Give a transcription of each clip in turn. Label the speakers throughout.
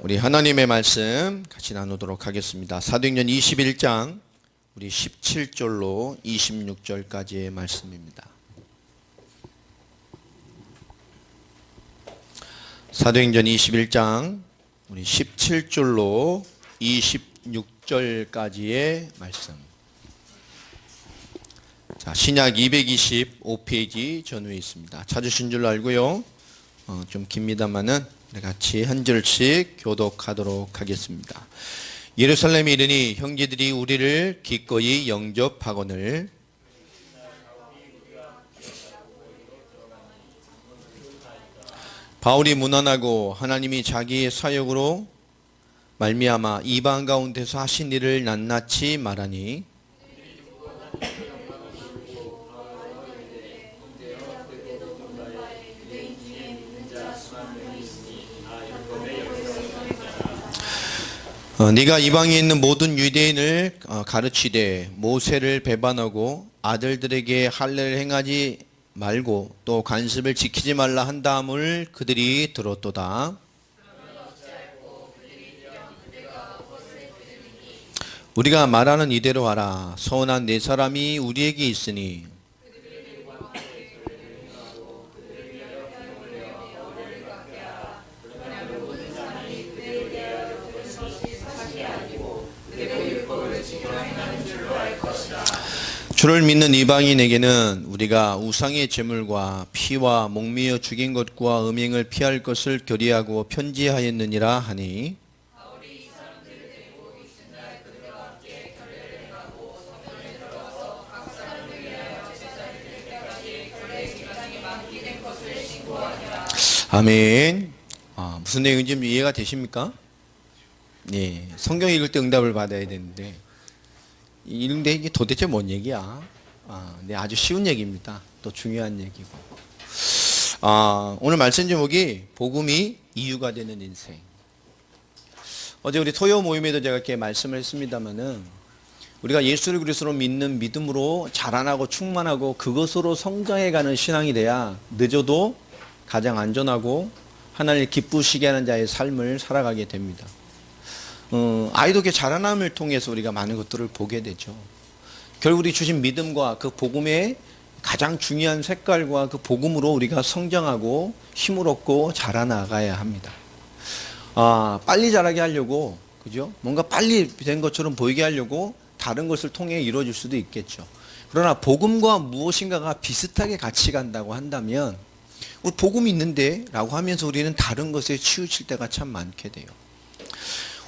Speaker 1: 우리 하나님의 말씀 같이 나누도록 하겠습니다. 사도행전 21장 우리 17절로 26절까지의 말씀입니다. 사도행전 21장 우리 17절로 26절까지의 말씀. 자, 신약 225페이지 전후에 있습니다. 찾으신 줄로 알고요. 좀 깁니다만은 같이 한 절씩 교독하도록 하겠습니다. 예루살렘에 이르니 형제들이 우리를 기꺼이 영접하거늘 바울이 문안하고 하나님이 자기의 사역으로 말미암아 이방 가운데서 하신 일을 낱낱이 말하니 네가 이방에 있는 모든 유대인을 가르치되 모세를 배반하고 아들들에게 할례를 행하지 말고 또 관습을 지키지 말라 한다함을 그들이 들었도다. 우리가 말하는 이대로 하라. 서운한 네 사람이 우리에게 있으니 주를 믿는 이방인에게는 우리가 우상의 제물과 피와 목매어 죽인 것과 음행을 피할 것을 결의하고 편지하였느니라 하니 아멘. 무슨 내용인지 좀 이해가 되십니까? 네, 성경 읽을 때 응답을 받아야 되는데 이런데 이게 도대체 뭔 얘기야? 네, 아주 쉬운 얘기입니다. 또 중요한 얘기고. 오늘 말씀 제목이 복음이 이유가 되는 인생. 어제 우리 토요 모임에도 제가 이렇게 말씀을 했습니다만은 우리가 예수를 그리스도로 믿는 믿음으로 자라나고 충만하고 그것으로 성장해가는 신앙이 돼야 늦어도 가장 안전하고 하나님을 기쁘시게 하는 자의 삶을 살아가게 됩니다. 아이도 그 자라남을 통해서 우리가 많은 것들을 보게 되죠. 결국 우리 주신 믿음과 그 복음의 가장 중요한 색깔과 그 복음으로 우리가 성장하고 힘을 얻고 자라나가야 합니다. 빨리 자라게 하려고, 그죠? 뭔가 빨리 된 것처럼 보이게 하려고 다른 것을 통해 이루어질 수도 있겠죠. 그러나 복음과 무엇인가가 비슷하게 같이 간다고 한다면 우리 복음이 있는데 라고 하면서 우리는 다른 것에 치우칠 때가 참 많게 돼요.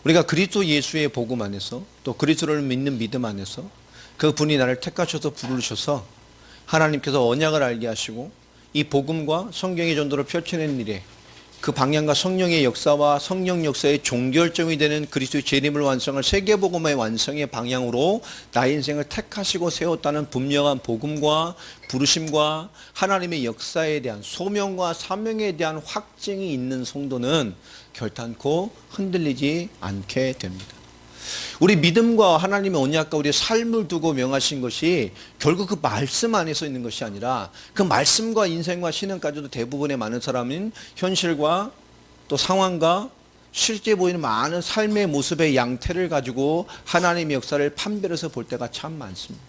Speaker 1: 우리가 그리스도 예수의 복음 안에서 또 그리스도를 믿는 믿음 안에서 그분이 나를 택하셔서 부르셔서 하나님께서 언약을 알게 하시고 이 복음과 성경의 전도를 펼쳐낸 일에 그 방향과 성령의 역사와 성령 역사의 종결점이 되는 그리스도의 재림을 완성할 세계복음의 완성의 방향으로 나의 인생을 택하시고 세웠다는 분명한 복음과 부르심과 하나님의 역사에 대한 소명과 사명에 대한 확증이 있는 성도는 결단코 흔들리지 않게 됩니다. 우리 믿음과 하나님의 언약과 우리의 삶을 두고 명하신 것이 결국 그 말씀 안에서 있는 것이 아니라 그 말씀과 인생과 신앙까지도 대부분의 많은 사람은 현실과 또 상황과 실제 보이는 많은 삶의 모습의 양태를 가지고 하나님의 역사를 판별해서 볼 때가 참 많습니다.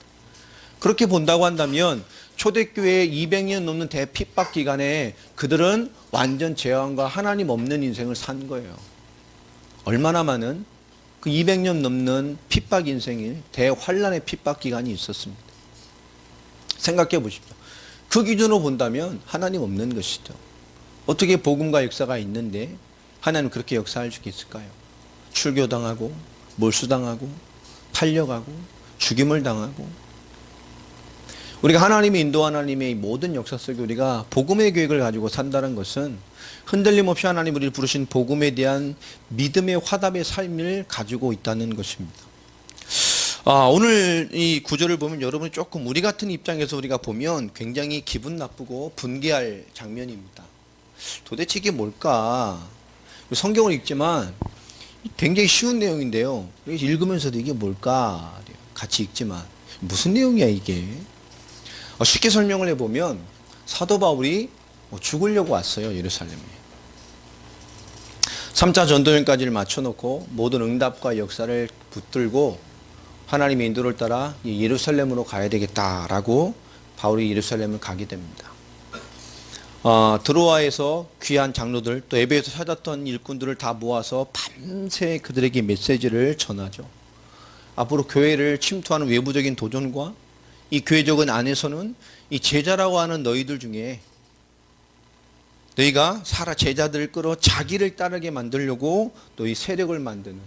Speaker 1: 그렇게 본다고 한다면 초대교회 200년 넘는 대핍박 기간에 그들은 완전 재앙과 하나님 없는 인생을 산 거예요. 얼마나 많은 그 200년 넘는 핍박 인생이 대환란의 핍박 기간이 있었습니다. 생각해 보십시오. 그 기준으로 본다면 하나님 없는 것이죠. 어떻게 복음과 역사가 있는데 하나님 그렇게 역사할 수 있을까요? 출교당하고 몰수당하고 팔려가고 죽임을 당하고 우리가 하나님의 인도 하나님의 모든 역사 속에 우리가 복음의 계획을 가지고 산다는 것은 흔들림 없이 하나님 우리를 부르신 복음에 대한 믿음의 화답의 삶을 가지고 있다는 것입니다. 오늘 이 구절을 보면 여러분이 조금 우리 같은 입장에서 우리가 보면 굉장히 기분 나쁘고 분개할 장면입니다. 도대체 이게 뭘까? 성경을 읽지만 굉장히 쉬운 내용인데요. 읽으면서도 이게 뭘까? 같이 읽지만 무슨 내용이야 이게? 쉽게 설명을 해보면 사도 바울이 죽으려고 왔어요. 예루살렘에. 3차 전도연까지를 맞춰놓고 모든 응답과 역사를 붙들고 하나님의 인도를 따라 예루살렘으로 가야 되겠다라고 바울이 예루살렘을 가게 됩니다. 드로아에서 귀한 장로들 또 에베소에서 찾았던 일꾼들을 다 모아서 밤새 그들에게 메시지를 전하죠. 앞으로 교회를 침투하는 외부적인 도전과 이 교회적인 안에서는 이 제자라고 하는 너희들 중에 너희가 제자들을 끌어 자기를 따르게 만들려고 너희 세력을 만드는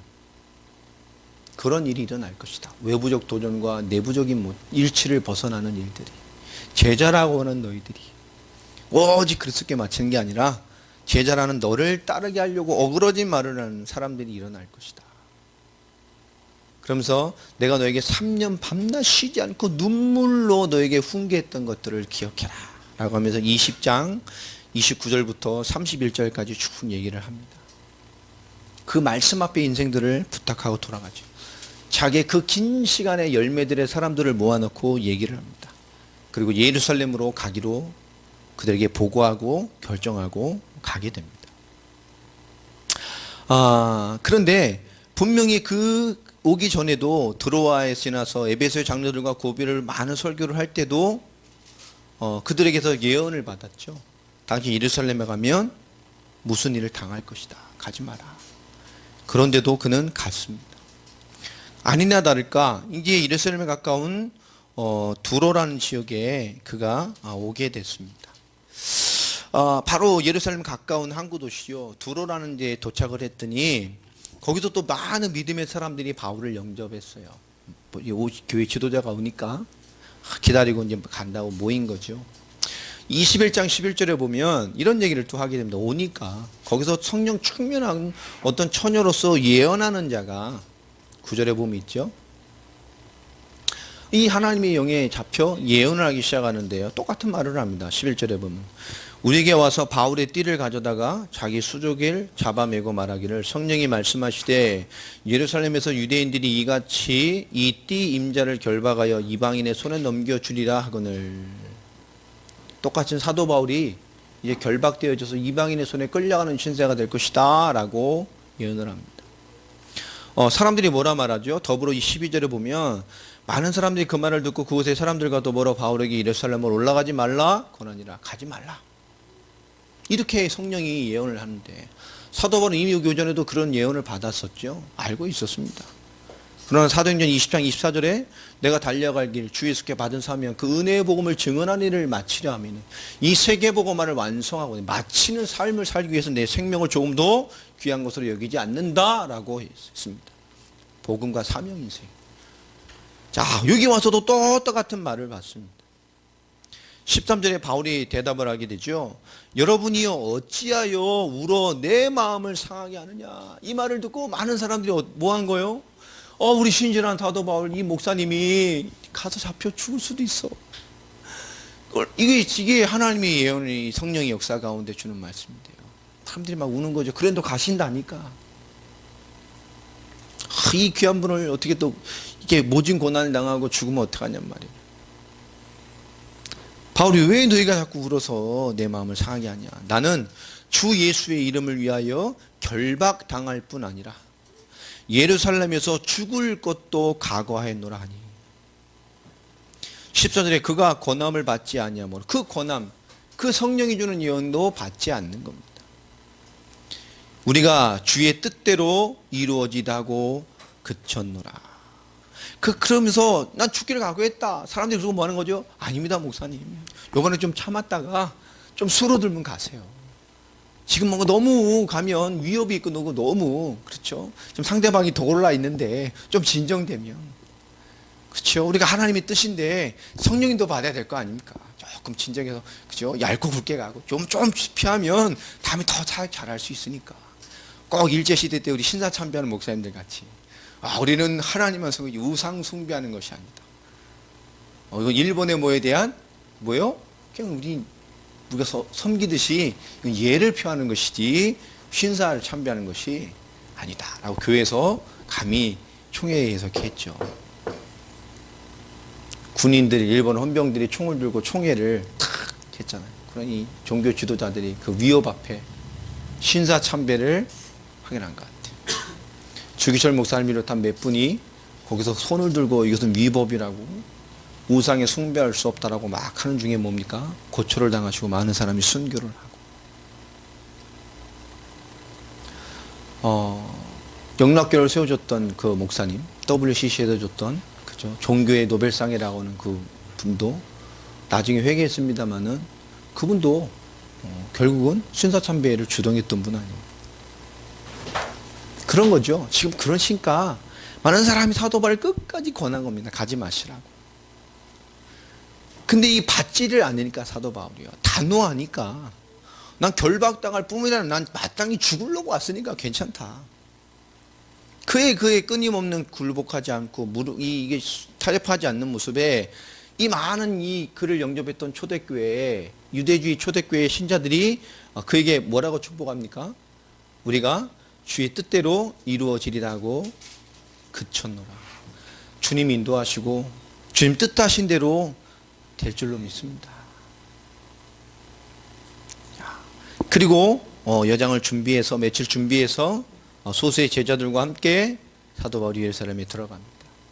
Speaker 1: 그런 일이 일어날 것이다. 외부적 도전과 내부적인 일치를 벗어나는 일들이 제자라고 하는 너희들이 오직 그리스도께 맞추는 게 아니라 제자라는 너를 따르게 하려고 어그러진 말을 하는 사람들이 일어날 것이다. 그러면서 내가 너에게 3년 밤낮 쉬지 않고 눈물로 너에게 훈계했던 것들을 기억해라 라고 하면서 20장 29절부터 31절까지 쭉 얘기를 합니다. 그 말씀 앞에 인생들을 부탁하고 돌아가죠. 자기의 그 긴 시간의 열매들의 사람들을 모아놓고 얘기를 합니다. 그리고 예루살렘으로 가기로 그들에게 보고하고 결정하고 가게 됩니다. 그런데 분명히 그 오기 전에도 드로아에 지나서 에베소의 장로들과 고비를 많은 설교를 할 때도 그들에게서 예언을 받았죠. 당신 예루살렘에 가면 무슨 일을 당할 것이다. 가지 마라. 그런데도 그는 갔습니다. 아니나 다를까 이제 예루살렘에 가까운 두로라는 지역에 그가 오게 됐습니다. 바로 예루살렘 가까운 항구 도시요 두로라는 데에 도착을 했더니 거기서 또 많은 믿음의 사람들이 바울을 영접했어요. 교회 지도자가 오니까 기다리고 이제 간다고 모인 거죠. 21장 11절에 보면 이런 얘기를 또 하게 됩니다. 오니까 거기서 성령 충만한 어떤 처녀로서 예언하는 자가 9절에 보면 있죠. 이 하나님의 영에 잡혀 예언을 하기 시작하는데요. 똑같은 말을 합니다. 11절에 보면 우리에게 와서 바울의 띠를 가져다가 자기 수족을 잡아매고 말하기를 성령이 말씀하시되 예루살렘에서 유대인들이 이같이 이 띠 임자를 결박하여 이방인의 손에 넘겨주리라 하거늘. 똑같은 사도 바울이 이제 결박되어져서 이방인의 손에 끌려가는 신세가 될 것이다 라고 예언을 합니다. 사람들이 뭐라 말하죠? 더불어 이 12절에 보면 많은 사람들이 그 말을 듣고 그곳의 사람들과 더불어 바울에게 예루살렘으로 올라가지 말라 권하니라. 가지 말라. 이렇게 성령이 예언을 하는데 사도 바울은 이미 교전에도 그런 예언을 받았었죠. 알고 있었습니다. 그러나 사도행전 20장 24절에 내가 달려갈 길 주 예수께 받은 사명 그 은혜의 복음을 증언하는 일을 마치려 하면 이 세계복음화를 완성하고 마치는 삶을 살기 위해서 내 생명을 조금도 귀한 것으로 여기지 않는다라고 했습니다. 복음과 사명 인생. 자, 여기 와서도 또 똑같은 말을 받습니다. 13절에 바울이 대답을 하게 되죠. 여러분이요 어찌하여 울어 내 마음을 상하게 하느냐. 이 말을 듣고 많은 사람들이 뭐 한 거예요? 우리 신실한 사도 바울 이 목사님이 가서 잡혀 죽을 수도 있어. 이게 하나님의 예언이 성령의 역사 가운데 주는 말씀인데요. 사람들이 막 우는 거죠. 그래도 가신다니까. 이 귀한 분을 어떻게 또 이게 모진 고난을 당하고 죽으면 어떡하냔 말이에요. 바울이 왜 너희가 자꾸 울어서 내 마음을 상하게 하냐. 나는 주 예수의 이름을 위하여 결박당할 뿐 아니라 예루살렘에서 죽을 것도 각오하였노라 하니. 14절에 그가 권함을 받지 아니하므로 그 권함, 그 성령이 주는 예언도 받지 않는 겁니다. 우리가 주의 뜻대로 이루어지다고 그쳤노라. 그러면서 난 죽기를 각오했다. 사람들이 그러고 뭐 하는 거죠? 아닙니다 목사님. 요번에 좀 참았다가 좀 수로들면 가세요. 지금 뭔가 너무 가면 위협이 있고 너무 그렇죠. 좀 상대방이 더 올라 있는데 좀 진정되면 그렇죠. 우리가 하나님의 뜻인데 성령님도 받아야 될 거 아닙니까? 조금 진정해서 그죠. 얇고 굵게 가고 좀 피하면 다음에 더 잘할 수 있으니까. 꼭 일제시대 때 우리 신사 참배하는 목사님들 같이 우리는 하나님만 섬기지 우상 숭배하는 것이 아니다. 이거 일본의 뭐에 대한 뭐요? 그냥 우리가 섬기듯이 예를 표하는 것이지 신사를 참배하는 것이 아니다 라고 교회에서 감히 총회에서 이렇게 했죠. 군인들이 일본 헌병들이 총을 들고 총회를 탁 했잖아요. 그러니 종교 지도자들이 그 위협 앞에 신사 참배를 확인한 것 같아요. 주기철 목사를 비롯한 몇 분이 거기서 손을 들고 이것은 위법이라고 우상에 숭배할 수 없다라고 막 하는 중에 뭡니까? 고초를 당하시고 많은 사람이 순교를 하고 영락교를 세워줬던 그 목사님, WCC에도 줬던 그죠? 종교의 노벨상이라고 하는 그 분도 나중에 회개했습니다마는 그분도 결국은 신사참배를 주동했던 분 아니에요. 그런 거죠. 지금 그러니까 많은 사람이 사도바를 끝까지 권한 겁니다. 가지 마시라고. 근데 이 받지를 않으니까 사도 바울이요. 단호하니까 난 결박당할 뿐만 아니라 난 마땅히 죽으려고 왔으니까 괜찮다. 그의 끊임없는 굴복하지 않고 이게 타협하지 않는 모습에 이 많은 이 그를 영접했던 초대교회 유대주의 초대교회 신자들이 그에게 뭐라고 축복합니까? 우리가 주의 뜻대로 이루어지리라고 그쳤노라. 주님 인도하시고 주님 뜻하신 대로 될 줄로 믿습니다. 그리고 여장을 준비해서 며칠 준비해서 소수의 제자들과 함께 사도 바울이 예루살렘에 들어갑니다.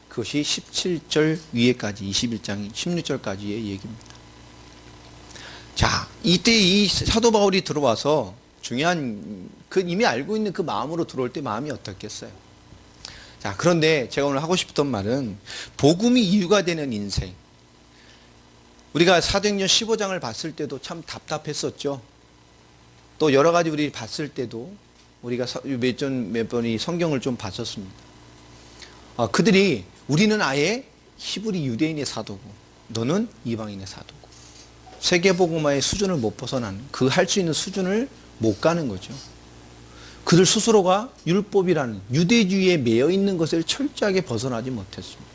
Speaker 1: 그것이 17절 위에까지 21장 16절까지의 얘기입니다. 자, 이때 이 사도 바울이 들어와서 중요한 그 이미 알고 있는 그 마음으로 들어올 때 마음이 어떻겠어요? 자, 그런데 제가 오늘 하고 싶었던 말은 복음이 이유가 되는 인생. 우리가 사도행전 15장을 봤을 때도 참 답답했었죠. 또 여러 가지 우리 봤을 때도 우리가 몇 번이 성경을 좀 봤었습니다. 그들이 우리는 아예 히브리 유대인의 사도고 너는 이방인의 사도고 세계복음화의 수준을 못 벗어나는 그 할 수 있는 수준을 못 가는 거죠. 그들 스스로가 율법이라는 유대주의에 매여 있는 것을 철저하게 벗어나지 못했습니다.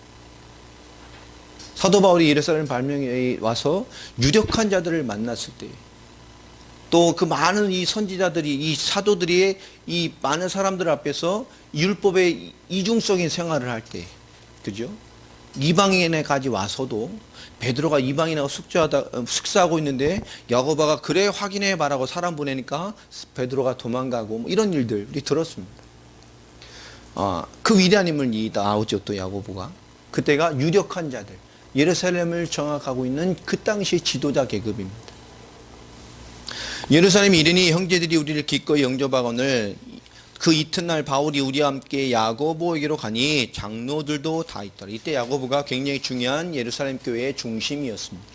Speaker 1: 사도 바울이 예루살렘 발명에 와서 유력한 자들을 만났을 때 또 그 많은 이 선지자들이 이 사도들이 이 많은 사람들 앞에서 율법의 이중적인 생활을 할 때 그죠? 이방인에까지 와서도 베드로가 이방인하고 숙사하고 있는데 야고보가 그래 확인해 봐라고 사람 보내니까 베드로가 도망가고 뭐 이런 일들 우리 들었습니다. 그 위대한 인물 나오죠. 또 야고보가 그때가 유력한 자들 예루살렘을 장악하고 있는 그 당시 지도자 계급입니다. 예루살렘에 이르니 형제들이 우리를 기꺼이 영접하거늘 그 이튿날 바울이 우리와 함께 야고보에게로 가니 장로들도 다 있더라. 이때 야고보가 굉장히 중요한 예루살렘 교회의 중심이었습니다.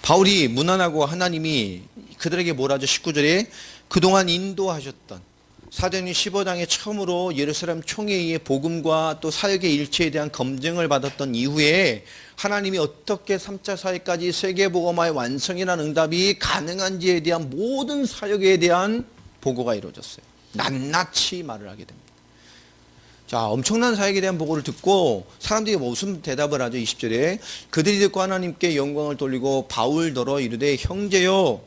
Speaker 1: 바울이 무난하고 하나님이 그들에게 뭐라죠? 19절에 그동안 인도하셨던 사도행전 15장에 처음으로 예루살렘 총회의 복음과 또 사역의 일체에 대한 검증을 받았던 이후에 하나님이 어떻게 3차 사역까지 세계복음화의 완성이라는 응답이 가능한지에 대한 모든 사역에 대한 보고가 이루어졌어요. 낱낱이 말을 하게 됩니다. 자, 엄청난 사역에 대한 보고를 듣고 사람들이 무슨 대답을 하죠? 20절에 그들이 듣고 하나님께 영광을 돌리고 바울더러 이르되 형제여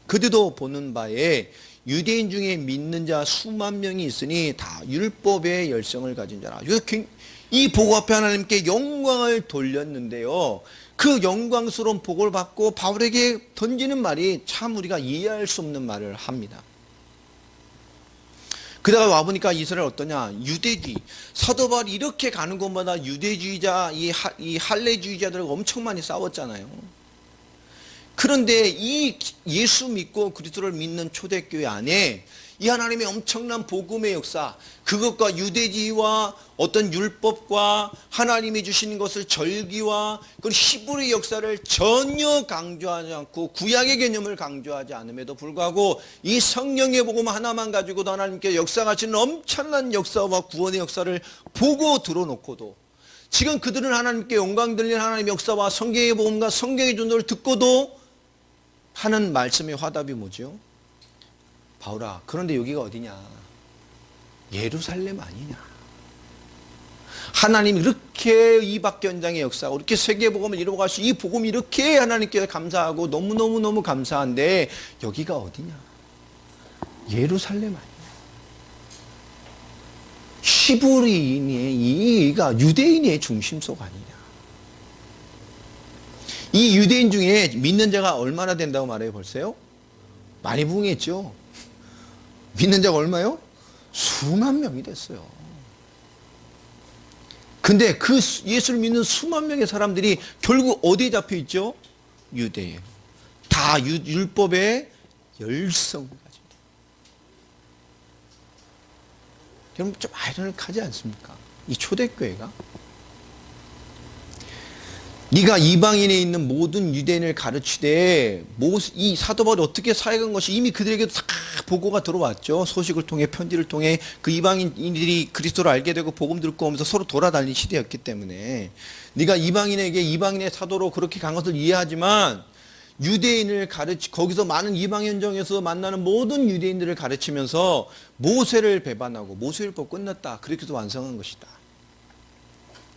Speaker 1: 그들도 보는 바에 유대인 중에 믿는 자 수만 명이 있으니 다 율법의 열성을 가진 자라. 이 보고 앞에 하나님께 영광을 돌렸는데요. 그 영광스러운 보고를 받고 바울에게 던지는 말이 참 우리가 이해할 수 없는 말을 합니다. 그다가 와보니까 이스라엘 어떠냐? 유대주의. 사도 바울이 이렇게 가는 곳마다 유대주의자, 이 할례주의자들하고 엄청 많이 싸웠잖아요. 그런데 이 예수 믿고 그리스도를 믿는 초대교회 안에 이 하나님의 엄청난 복음의 역사, 그것과 유대주의와 어떤 율법과 하나님이 주시는 것을 절기와 그 히브리 역사를 전혀 강조하지 않고 구약의 개념을 강조하지 않음에도 불구하고 이 성령의 복음 하나만 가지고도 하나님께 역사하시는 엄청난 역사와 구원의 역사를 보고 들어놓고도 지금 그들은 하나님께 영광 돌리는 하나님의 역사와 성경의 복음과 성경의 존재를 듣고도 하는 말씀의 화답이 뭐죠? 바울아, 그런데 여기가 어디냐? 예루살렘 아니냐? 하나님 이렇게 이박견장의 역사고 이렇게 세계복음을 이루어갈 수 이 복음이 이렇게 하나님께 감사하고 너무너무 감사한데 여기가 어디냐? 예루살렘 아니냐? 히브리인의 이가 유대인의 중심속 아니냐? 이 유대인 중에 믿는 자가 얼마나 된다고 말해요? 벌써요? 많이 부응했죠. 믿는 자가 얼마요? 수만 명이 됐어요. 근데 그 예수를 믿는 수만 명의 사람들이 결국 어디에 잡혀 있죠? 유대에. 다 율법의 열성을 가지고. 여러분 좀 아이러니하지 않습니까? 이 초대교회가. 네가 이방인에 있는 모든 유대인을 가르치되 이 사도 바울이 어떻게 사역한 것이 이미 그들에게도 다 보고가 들어왔죠. 소식을 통해 편지를 통해 그 이방인들이 그리스도를 알게 되고 복음 듣고 오면서 서로 돌아다니는 시대였기 때문에 네가 이방인에게 이방인의 사도로 그렇게 간 것을 이해하지만 유대인을 거기서 많은 이방현정에서 만나는 모든 유대인들을 가르치면서 모세를 배반하고 모세율법 끝났다. 그렇게 해서 완성한 것이다.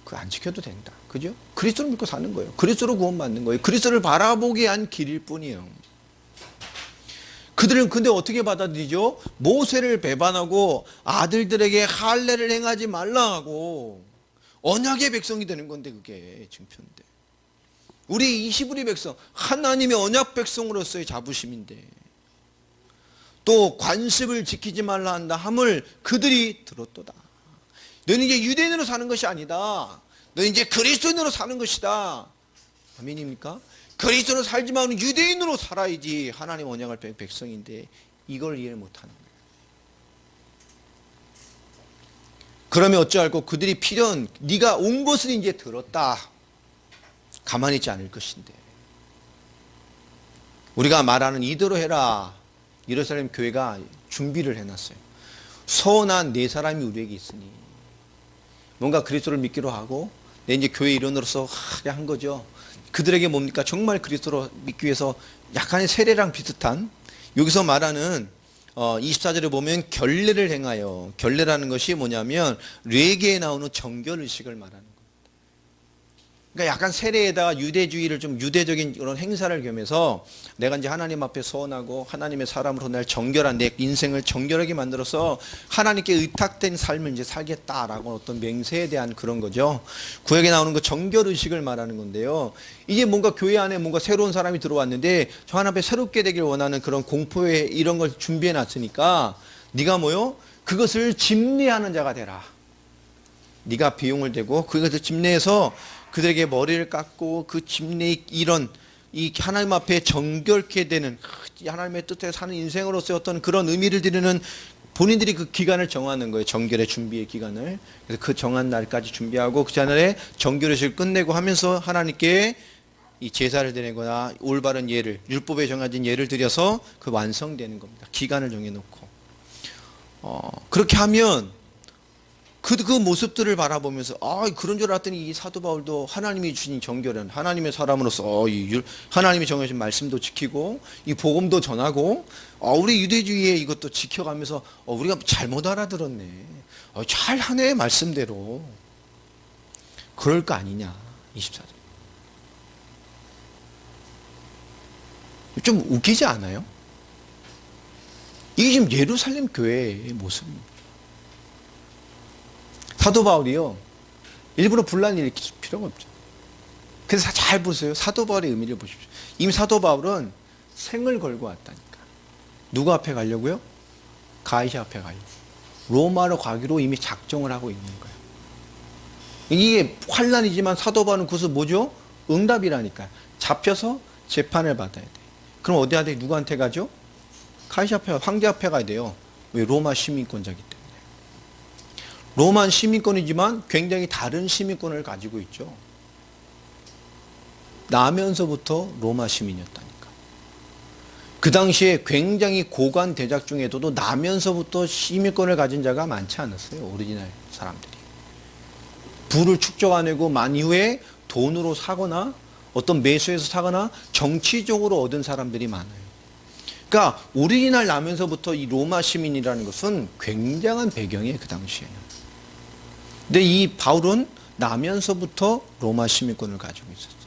Speaker 1: 그거 안 지켜도 된다. 그죠? 그리스도를 믿고 사는 거예요. 그리스도로 구원받는 거예요. 그리스도를 바라보게 한 길일 뿐이에요. 그들은 근데 어떻게 받아들이죠? 모세를 배반하고 아들들에게 할례를 행하지 말라 하고 언약의 백성이 되는 건데 그게 증표인데. 우리 이시브리 백성, 하나님의 언약 백성으로서의 자부심인데 또 관습을 지키지 말라 한다 함을 그들이 들었도다. 너는 이제 유대인으로 사는 것이 아니다. 너는 이제 그리스도인으로 사는 것이다. 아멘입니까? 그리스도로 살지만 유대인으로 살아야지 하나님 언약을 뺀 백성인데 이걸 이해를 못하는 거예요. 그러면 어찌할꼬 그들이 필연 네가 온 것을 이제 들었다. 가만히 있지 않을 것인데 우리가 말하는 이대로 해라. 예루살렘 교회가 준비를 해놨어요. 선한 네 사람이 우리에게 있으니 뭔가 그리스도를 믿기로 하고 내 이제 교회 일원으로서 하게 한 거죠. 그들에게 뭡니까? 정말 그리스도로 믿기 위해서 약간의 세례랑 비슷한 여기서 말하는 24절에 보면 결례를 행하여 결례라는 것이 뭐냐면 레게에 나오는 정결의식을 말하는 거예요. 그러니까 약간 세례에다가 유대주의를 좀 유대적인 그런 행사를 겸해서 내가 이제 하나님 앞에 서원하고 하나님의 사람으로 날 정결한 내 인생을 정결하게 만들어서 하나님께 의탁된 삶을 이제 살겠다라고 어떤 맹세에 대한 그런 거죠. 구약에 나오는 그 정결의식을 말하는 건데요. 이제 뭔가 교회 안에 뭔가 새로운 사람이 들어왔는데 저 하나님 앞에 새롭게 되길 원하는 그런 공포에 이런 걸 준비해 놨으니까 네가 뭐요? 그것을 집례하는 자가 되라. 네가 비용을 대고 그것을 집례해서 그들에게 머리를 깎고 그 집례의 이런 이 하나님 앞에 정결케 되는 하나님의 뜻에 사는 인생으로서의 어떤 그런 의미를 드리는 본인들이 그 기간을 정하는 거예요. 정결의 준비의 기간을. 그래서 그 정한 날까지 준비하고 그 전에 정결의식을 끝내고 하면서 하나님께 이 제사를 드리거나 올바른 예를 율법에 정해진 예를 드려서 그 완성되는 겁니다. 기간을 정해놓고 그렇게 하면 그 모습들을 바라보면서 그런 줄 알았더니 이 사도 바울도 하나님이 주신 정결한 하나님의 사람으로서 하나님이 정해진 말씀도 지키고 이 복음도 전하고 우리 유대주의의 이것도 지켜가면서 우리가 잘못 알아들었네. 잘하네 말씀대로. 그럴 거 아니냐. 24절. 좀 웃기지 않아요? 이게 지금 예루살렘 교회의 모습입니다. 사도 바울이요. 일부러 분란을 일으킬 필요가 없죠. 그래서 잘 보세요. 사도 바울의 의미를 보십시오. 이미 사도 바울은 생을 걸고 왔다니까. 누구 앞에 가려고요? 가이사 앞에 가려고. 로마로 가기로 이미 작정을 하고 있는 거예요. 이게 환란이지만 사도 바울은 그것은 뭐죠? 응답이라니까. 잡혀서 재판을 받아야 돼. 그럼 어디한테 누구한테 가죠? 가이사 앞에 황제 앞에 가야 돼요. 왜? 로마 시민권자기 때문에. 로마 시민권이지만 굉장히 다른 시민권을 가지고 있죠. 나면서부터 로마 시민이었다니까. 그 당시에 굉장히 고관 대작 중에도 나면서부터 시민권을 가진 자가 많지 않았어요. 오리지널 사람들이. 부를 축적해내고 만 이후에 돈으로 사거나 어떤 매수해서 사거나 정치적으로 얻은 사람들이 많아요. 그러니까 오리지널 나면서부터 이 로마 시민이라는 것은 굉장한 배경이에요. 그 당시에는. 근데 이 바울은 나면서부터 로마 시민권을 가지고 있었어요.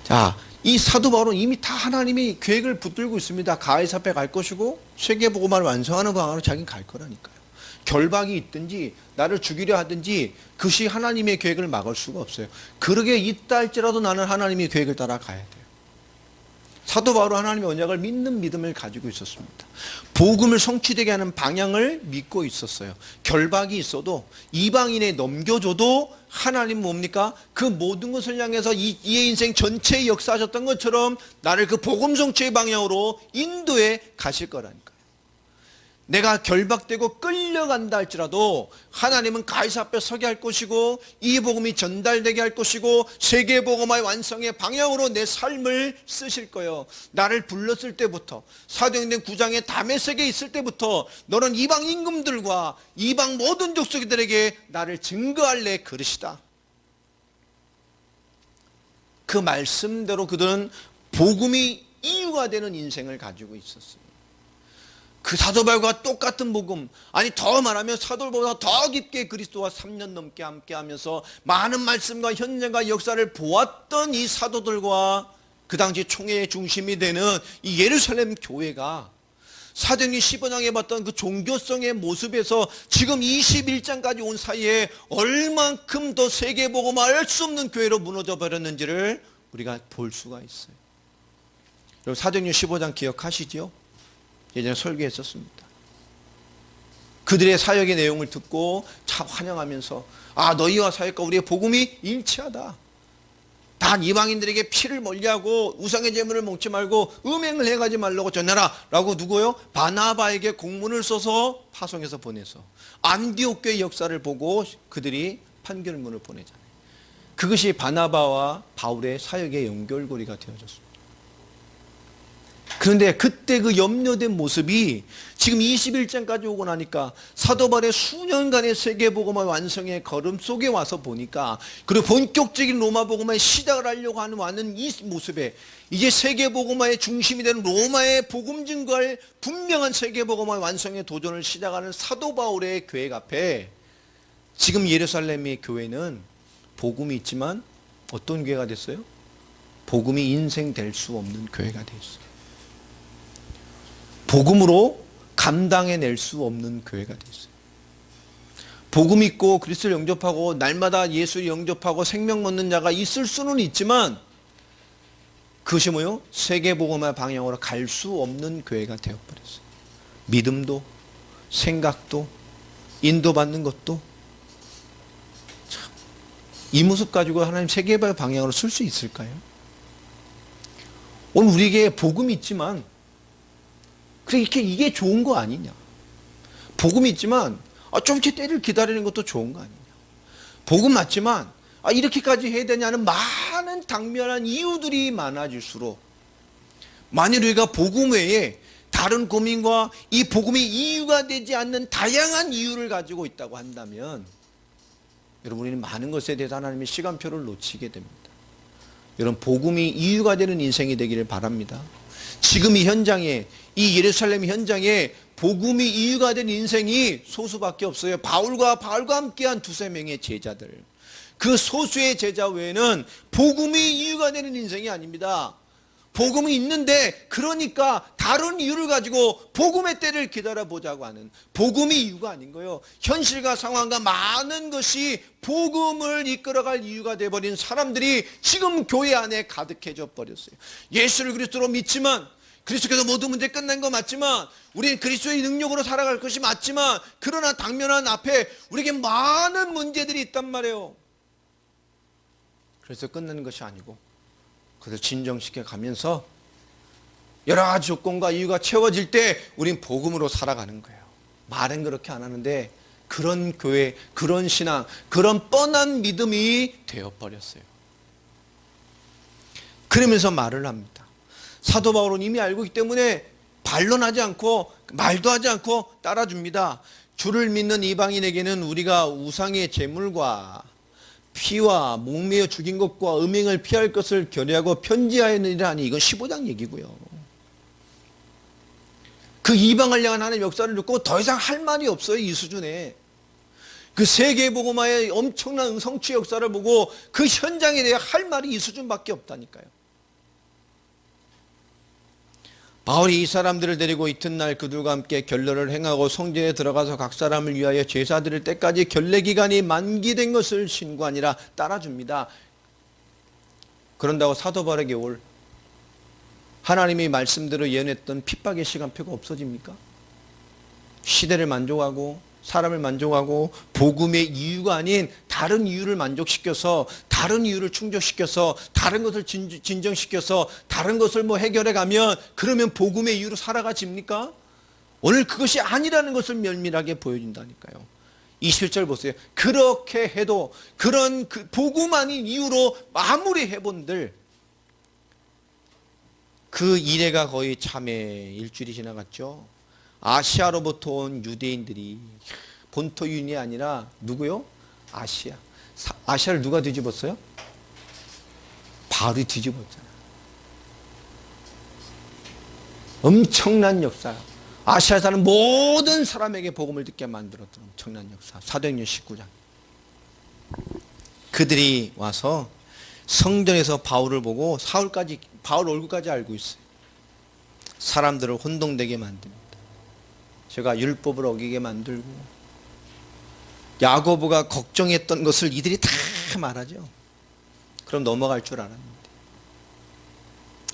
Speaker 1: 자, 이 사도 바울은 이미 다 하나님이 계획을 붙들고 있습니다. 가이사 앞에 갈 것이고 세계복음화를 완성하는 방향으로 자기는 갈 거라니까요. 결박이 있든지 나를 죽이려 하든지 그것이 하나님의 계획을 막을 수가 없어요. 그러게 있다 할지라도 나는 하나님의 계획을 따라 가야 돼요. 사도 바울은 하나님의 언약을 믿는 믿음을 가지고 있었습니다. 복음을 성취되게 하는 방향을 믿고 있었어요. 결박이 있어도 이방인에 넘겨줘도 하나님 뭡니까? 그 모든 것을 향해서 이의 인생 전체에 역사하셨던 것처럼 나를 그 복음 성취의 방향으로 인도해 가실 거라니까요. 내가 결박되고 끌려간다 할지라도 하나님은 가이사 앞에 서게 할 것이고 이 복음이 전달되게 할 것이고 세계복음화의 완성의 방향으로 내 삶을 쓰실 거예요. 나를 불렀을 때부터 사도행전 9장에 다메섹에 있을 때부터 너는 이방 임금들과 이방 모든 족속들에게 나를 증거할 내 그릇이다. 그 말씀대로 그들은 복음이 이유가 되는 인생을 가지고 있었어요. 그 사도 바울과 똑같은 복음, 아니 더 말하면 사도 바울보다 더 깊게 그리스도와 3년 넘게 함께하면서 많은 말씀과 현장과 역사를 보았던 이 사도들과 그 당시 총회의 중심이 되는 이 예루살렘 교회가 사도행전 15장에 봤던 그 종교성의 모습에서 지금 21장까지 온 사이에 얼만큼 더 세계복음화 할 수 없는 교회로 무너져 버렸는지를 우리가 볼 수가 있어요. 여러분 사도행전 15장 기억하시죠? 예전에 설교했었습니다. 그들의 사역의 내용을 듣고 참 환영하면서 너희와 사역과 우리의 복음이 일치하다. 단 이방인들에게 피를 멀리하고 우상의 제물을 먹지 말고 음행을 해가지 말라고 전하라 라고 누구요? 바나바에게 공문을 써서 파송해서 보내서 안디옥 교회 역사를 보고 그들이 판결문을 보내잖아요. 그것이 바나바와 바울의 사역의 연결고리가 되어졌습니다. 그런데 그때 그 염려된 모습이 지금 21장까지 오고 나니까 사도 바울의 수년간의 세계복음화 완성의 걸음 속에 와서 보니까 그리고 본격적인 로마 복음화의 시작을 하려고 하는 이 모습에 이제 세계복음화의 중심이 되는 로마의 복음 증거할 분명한 세계복음화 완성의 도전을 시작하는 사도 바울의 교회 앞에 지금 예루살렘의 교회는 복음이 있지만 어떤 교회가 됐어요? 복음이 인생 될 수 없는 교회가 되었어요. 복음으로 감당해낼 수 없는 교회가 되었어요. 복음 있고 그리스도를 영접하고 날마다 예수를 영접하고 생명 얻는 자가 있을 수는 있지만 그것이 뭐요? 세계복음화 방향으로 갈 수 없는 교회가 되어버렸어요. 믿음도 생각도 인도받는 것도 참, 이 모습 가지고 하나님 세계복음화 방향으로 쓸 수 있을까요? 오늘 우리에게 복음이 있지만 그렇게 이게 좋은 거 아니냐. 복음이 있지만 좀 이렇게 때를 기다리는 것도 좋은 거 아니냐. 복음 맞지만 이렇게까지 해야 되냐는 많은 당면한 이유들이 많아질수록 만일 우리가 복음 외에 다른 고민과 이 복음이 이유가 되지 않는 다양한 이유를 가지고 있다고 한다면 여러분 우리는 많은 것에 대해서 하나님의 시간표를 놓치게 됩니다. 여러분 복음이 이유가 되는 인생이 되기를 바랍니다. 지금 이 현장에 이 예루살렘 현장에 복음이 이유가 된 인생이 소수밖에 없어요. 바울과 함께한 두세 명의 제자들. 그 소수의 제자 외에는 복음이 이유가 되는 인생이 아닙니다. 복음이 있는데 그러니까 다른 이유를 가지고 복음의 때를 기다려보자고 하는 복음이 이유가 아닌 거예요. 현실과 상황과 많은 것이 복음을 이끌어갈 이유가 되어버린 사람들이 지금 교회 안에 가득해져 버렸어요. 예수를 그리스도로 믿지만 그리스도께서 모든 문제 끝낸 거 맞지만 우리는 그리스도의 능력으로 살아갈 것이 맞지만 그러나 당면한 앞에 우리에게 많은 문제들이 있단 말이에요. 그래서 끝내는 것이 아니고 그것을 진정시켜 가면서 여러 가지 조건과 이유가 채워질 때 우린 복음으로 살아가는 거예요. 말은 그렇게 안 하는데 그런 교회, 그런 신앙, 그런 뻔한 믿음이 되어버렸어요. 그러면서 말을 합니다. 사도 바울은 이미 알고 있기 때문에 반론하지 않고 말도 하지 않고 따라줍니다. 주를 믿는 이방인에게는 우리가 우상의 제물과 피와 목매어 죽인 것과 음행을 피할 것을 결의하고 편지하였느니라 하니 이건 15장 얘기고요. 그 이방을 향한 하나님의 역사를 듣고 더 이상 할 말이 없어요. 이 수준에. 그 세계복음화의 엄청난 성취 역사를 보고 그 현장에 대해 할 말이 이 수준밖에 없다니까요. 바울이 이 사람들을 데리고 이튿날 그들과 함께 결례를 행하고 성전에 들어가서 각 사람을 위하여 제사 드릴 때까지 결례 기간이 만기된 것을 신고하니라 따라줍니다. 그런다고 사도 바울에게 올 하나님의 말씀대로 예언했던 핍박의 시간표가 없어집니까? 시대를 만족하고 사람을 만족하고 복음의 이유가 아닌 다른 이유를 만족시켜서 다른 이유를 충족시켜서 다른 것을 진정시켜서 다른 것을 해결해 가면 그러면 복음의 이유로 살아가집니까? 오늘 그것이 아니라는 것을 면밀하게 보여준다니까요. 27절 보세요. 그렇게 해도 그런 복음 아닌 이유로 아무리 해본들 그 이래가 거의 참에 일주일이 지나갔죠. 아시아로부터 온 유대인들이 본토 유인이 아니라 누구요? 아시아. 아시아를 누가 뒤집었어요? 바울이 뒤집었잖아요. 엄청난 역사. 아시아에 사는 모든 사람에게 복음을 듣게 만들었던 엄청난 역사. 사도행전 19장. 그들이 와서 성전에서 바울을 보고 바울 얼굴까지 알고 있어요. 사람들을 혼동되게 만듭니다. 제가 율법을 어기게 만들고 야고보가 걱정했던 것을 이들이 다 말하죠. 그럼 넘어갈 줄 알았는데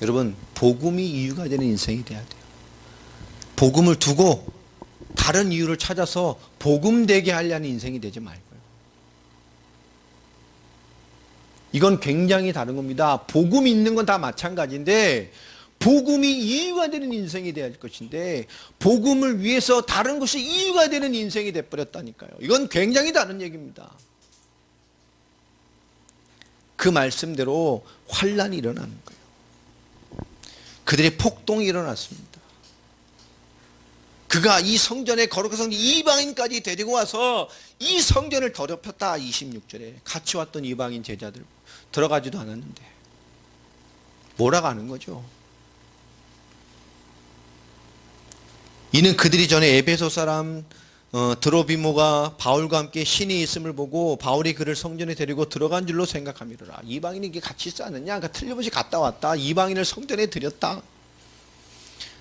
Speaker 1: 여러분 복음이 이유가 되는 인생이 돼야 돼요. 복음을 두고 다른 이유를 찾아서 복음 되게 하려는 인생이 되지 말고요. 이건 굉장히 다른 겁니다. 복음이 있는 건 다 마찬가지인데 복음이 이유가 되는 인생이 돼야 할 것인데 복음을 위해서 다른 것이 이유가 되는 인생이 돼버렸다니까요. 이건 굉장히 다른 얘기입니다. 그 말씀대로 환란이 일어나는 거예요. 그들의 폭동이 일어났습니다. 그가 이 성전에 거룩한 성전 이방인까지 데리고 와서 이 성전을 더럽혔다. 26절에 같이 왔던 이방인 제자들 들어가지도 않았는데 몰아가는 거죠. 이는 그들이 전에 에베소 사람 드로비모가 바울과 함께 신이 있음을 보고 바울이 그를 성전에 데리고 들어간 줄로 생각함이로라. 이방인이 이게 같이 있지 않느냐? 그러니까 틀림없이 갔다 왔다. 이방인을 성전에 들였다.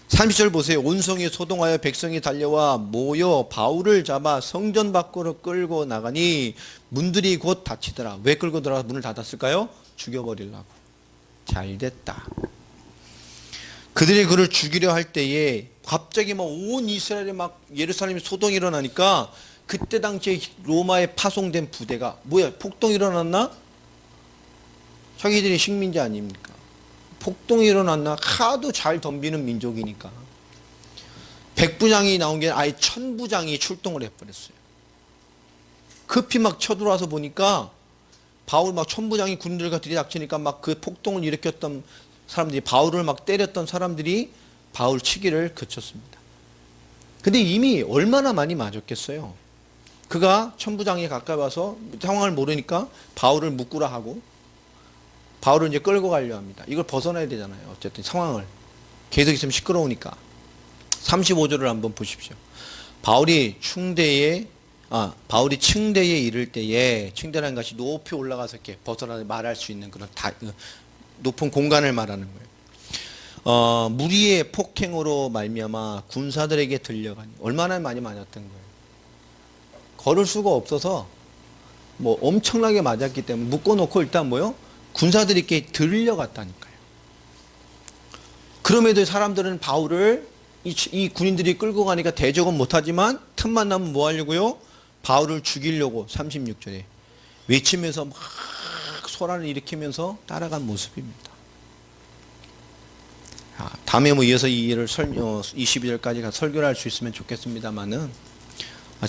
Speaker 1: 30절 보세요. 온성이 소동하여 백성이 달려와 모여 바울을 잡아 성전 밖으로 끌고 나가니 문들이 곧 닫히더라. 왜 끌고 들어가 문을 닫았을까요? 죽여버리려고. 잘 됐다. 그들이 그를 죽이려 할 때에 갑자기 온 이스라엘에 예루살렘에 소동이 일어나니까 그때 당시에 로마에 파송된 부대가 뭐야? 폭동이 일어났나? 자기들이 식민지 아닙니까? 폭동이 일어났나? 하도 잘 덤비는 민족이니까 백부장이 나온 게 아예 천부장이 출동을 해버렸어요. 급히 쳐들어와서 보니까 바울 천부장이 군인들과 들이닥치니까 그 폭동을 일으켰던 사람들이 바울을 때렸던 사람들이 바울 치기를 그쳤습니다. 근데 이미 얼마나 많이 맞았겠어요. 그가 천부장에 가까이 와서 상황을 모르니까 바울을 묶으라 하고 바울을 이제 끌고 가려 합니다. 이걸 벗어나야 되잖아요. 어쨌든 상황을 계속 있으면 시끄러우니까. 35절을 한번 보십시오. 바울이 층대에 이를 때에 층대라는 것이 높이 올라가서 이렇게 벗어나 말할 수 있는 그런 높은 공간을 말하는 거예요. 무리의 폭행으로 말미암아 군사들에게 들려가니 얼마나 많이 맞았던 거예요. 걸을 수가 없어서 엄청나게 맞았기 때문에 묶어놓고 일단 군사들이 이렇게 들려갔다니까요. 그럼에도 사람들은 바울을 이 군인들이 끌고 가니까 대적은 못하지만 틈만 나면 뭐 하려고요? 바울을 죽이려고 36절에 외치면서 소란을 일으키면서 따라간 모습입니다. 다음에 이어서 이 일을 22절까지 설교를 할 수 있으면 좋겠습니다만은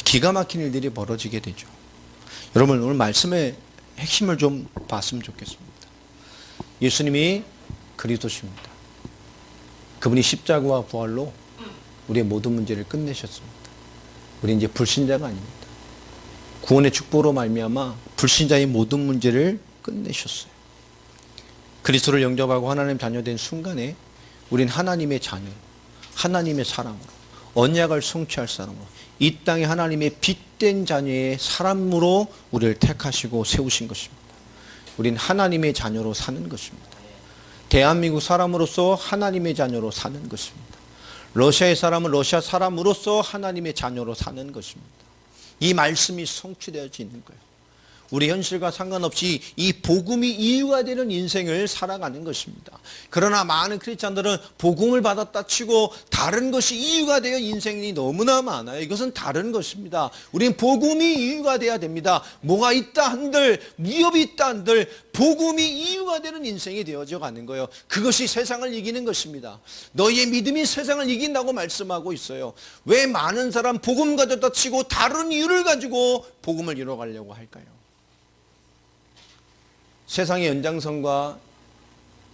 Speaker 1: 기가 막힌 일들이 벌어지게 되죠. 여러분 오늘 말씀의 핵심을 좀 봤으면 좋겠습니다. 예수님이 그리스도십니다. 그분이 십자가와 부활로 우리의 모든 문제를 끝내셨습니다. 우리 이제 불신자가 아닙니다. 구원의 축복으로 말미암아 불신자의 모든 문제를 끝내셨어요. 그리스도를 영접하고 하나님 자녀된 순간에 우린 하나님의 자녀, 하나님의 사람으로 언약을 성취할 사람으로 이 땅에 하나님의 빛된 자녀의 사람으로 우리를 택하시고 세우신 것입니다. 우린 하나님의 자녀로 사는 것입니다. 대한민국 사람으로서 하나님의 자녀로 사는 것입니다. 러시아의 사람은 러시아 사람으로서 하나님의 자녀로 사는 것입니다. 이 말씀이 성취되어지는 거예요. 우리 현실과 상관없이 이 복음이 이유가 되는 인생을 살아가는 것입니다. 그러나 많은 크리스찬들은 복음을 받았다 치고 다른 것이 이유가 되어 인생이 너무나 많아요. 이것은 다른 것입니다. 우리는 복음이 이유가 돼야 됩니다. 뭐가 있다 한들, 위협이 있다 한들 복음이 이유가 되는 인생이 되어져 가는 거예요. 그것이 세상을 이기는 것입니다. 너희의 믿음이 세상을 이긴다고 말씀하고 있어요. 왜 많은 사람 복음 가졌다 치고 다른 이유를 가지고 복음을 이뤄가려고 할까요? 세상의 연장선과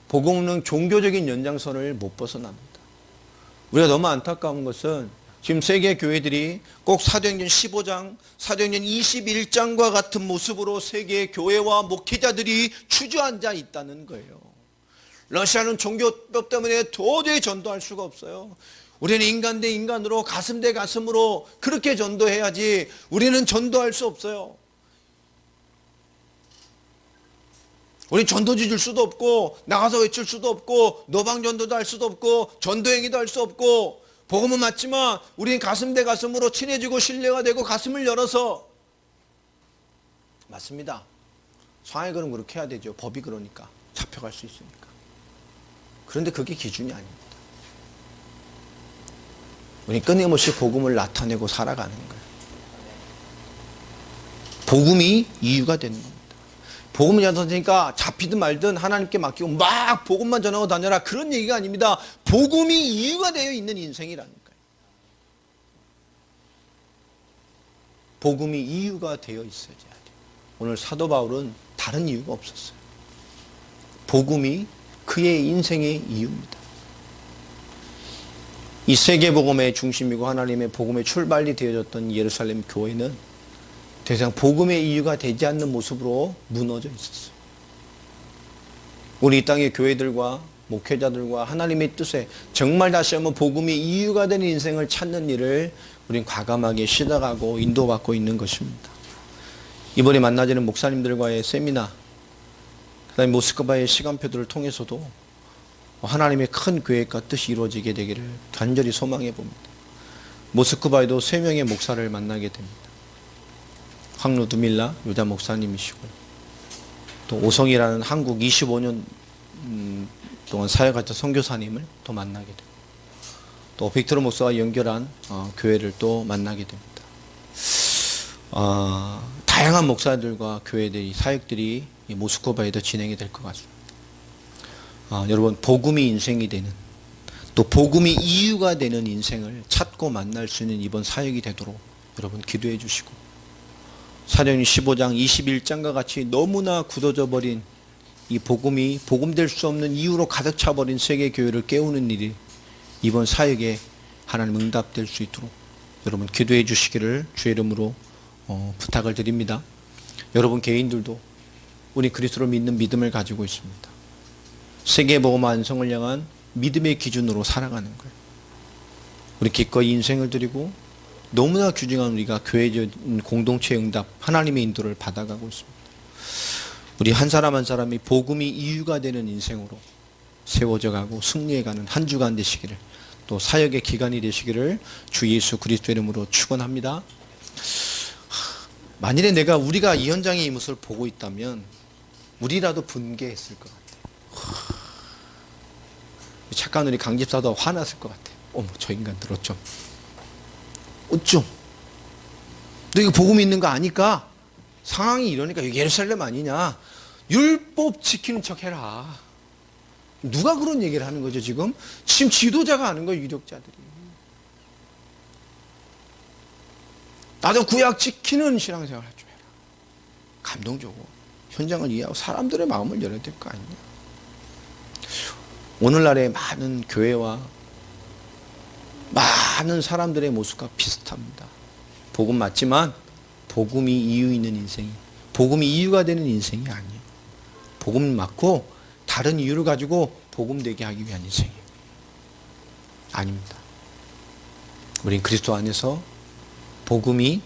Speaker 1: 복음 없는 종교적인 연장선을 못 벗어납니다. 우리가 너무 안타까운 것은 지금 세계 교회들이 꼭 사도행전 15장, 사도행전 21장과 같은 모습으로 세계 교회와 목회자들이 주저앉아 있다는 거예요. 러시아는 종교법 때문에 도저히 전도할 수가 없어요. 우리는 인간 대 인간으로 가슴 대 가슴으로 그렇게 전도해야지 우리는 전도할 수 없어요. 우리 전도지 줄 수도 없고 나가서 외칠 수도 없고 노방전도도 할 수도 없고 전도행위도 할 수 없고 복음은 맞지만 우리는 가슴 대 가슴으로 친해지고 신뢰가 되고 가슴을 열어서 맞습니다. 상하이글은 그렇게 해야 되죠. 법이 그러니까 잡혀갈 수 있으니까. 그런데 그게 기준이 아닙니다. 우리는 끊임없이 복음을 나타내고 살아가는 거예요. 복음이 이유가 되는 겁니다. 복음을 전하니까 잡히든 말든 하나님께 맡기고 막 복음만 전하고 다녀라 그런 얘기가 아닙니다. 복음이 이유가 되어 있는 인생이라니까요. 복음이 이유가 되어 있어야 돼요. 오늘 사도 바울은 다른 이유가 없었어요. 복음이 그의 인생의 이유입니다. 이 세계복음의 중심이고 하나님의 복음의 출발이 되어졌던 예루살렘 교회는 더 이상 복음의 이유가 되지 않는 모습으로 무너져 있었어요. 우리 이 땅의 교회들과 목회자들과 하나님의 뜻에 정말 다시 한번 복음이 이유가 되는 인생을 찾는 일을 우린 과감하게 시작하고 인도받고 있는 것입니다. 이번에 만나지는 목사님들과의 세미나, 그다음에 모스크바의 시간표들을 통해서도 하나님의 큰 계획과 뜻이 이루어지게 되기를 간절히 소망해 봅니다. 모스크바에도 3명의 목사를 만나게 됩니다. 황루 두밀라 유다 목사님이시고 또 오성이라는 한국 25년 동안 사역했던 선교사님을 또 만나게 됩니다. 또 빅토르 목사와 연결한 교회를 또 만나게 됩니다. 다양한 목사들과 교회들이 사역들이 이 모스크바에도 진행이 될 것 같습니다. 여러분 복음이 인생이 되는 또 복음이 이유가 되는 인생을 찾고 만날 수 있는 이번 사역이 되도록 여러분 기도해 주시고 사도행전 15장 21장과 같이 너무나 굳어져 버린 이 복음이 복음될 수 없는 이유로 가득 차버린 세계 교회를 깨우는 일이 이번 사역에 하나님 응답될 수 있도록 여러분 기도해 주시기를 주의 이름으로 부탁을 드립니다. 여러분 개인들도 우리 그리스도를 믿는 믿음을 가지고 있습니다. 세계 복음 완성을 향한 믿음의 기준으로 살아가는 거예요. 우리 기꺼이 인생을 드리고 너무나 귀중한 우리가 교회적인 공동체의 응답, 하나님의 인도를 받아가고 있습니다. 우리 한 사람 한 사람이 복음이 이유가 되는 인생으로 세워져 가고 승리해가는 한 주간 되시기를 또 사역의 기간이 되시기를 주 예수 그리스도 이름으로 축원합니다. 만일에 우리가 이 현장의 이 모습을 보고 있다면 우리라도 분개했을 것 같아요. 착한 우리 강집사도 화났을 것 같아요. 어머 저 인간들 어쩜 너 이거 복음 있는 거 아니까 상황이 이러니까 이게 예루살렘 아니냐 율법 지키는 척 해라. 누가 그런 얘기를 하는 거죠 지금 지도자가 하는 거예요. 유력자들이 나도 구약 지키는 신앙생활 좀 해라. 감동적으로 현장을 이해하고 사람들의 마음을 열어야 될 거 아니냐. 오늘날의 많은 교회와 많은 사람들의 모습과 비슷합니다. 복음 맞지만 복음이 이유 있는 인생이 복음이 이유가 되는 인생이 아니에요. 복음 맞고 다른 이유를 가지고 복음 되게 하기 위한 인생이에요. 아닙니다. 우린 그리스도 안에서 복음이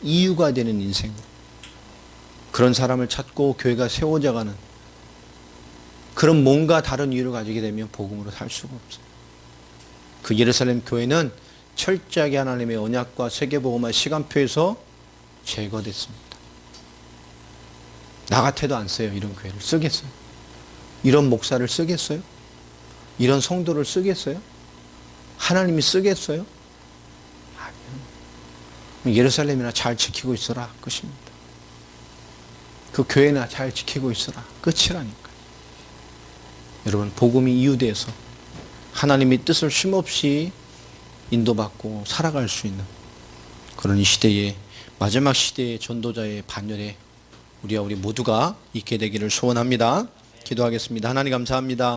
Speaker 1: 이유가 되는 인생으로 그런 사람을 찾고 교회가 세워져가는 그런 뭔가 다른 이유를 가지게 되면 복음으로 살 수가 없어요. 그 예루살렘 교회는 철저하게 하나님의 언약과 세계복음화 시간표에서 제거됐습니다. 나 같아도 안 써요. 이런 교회를 쓰겠어요? 이런 목사를 쓰겠어요? 이런 성도를 쓰겠어요? 하나님이 쓰겠어요? 아니요. 예루살렘이나 잘 지키고 있어라 끝입니다. 그 교회나 잘 지키고 있어라 끝이라니까요. 여러분, 복음이 이유돼서 하나님의 뜻을 쉼없이 인도받고 살아갈 수 있는 그런 이 시대의 마지막 시대의 전도자의 반열에 우리 모두가 있게 되기를 소원합니다. 기도하겠습니다. 하나님 감사합니다.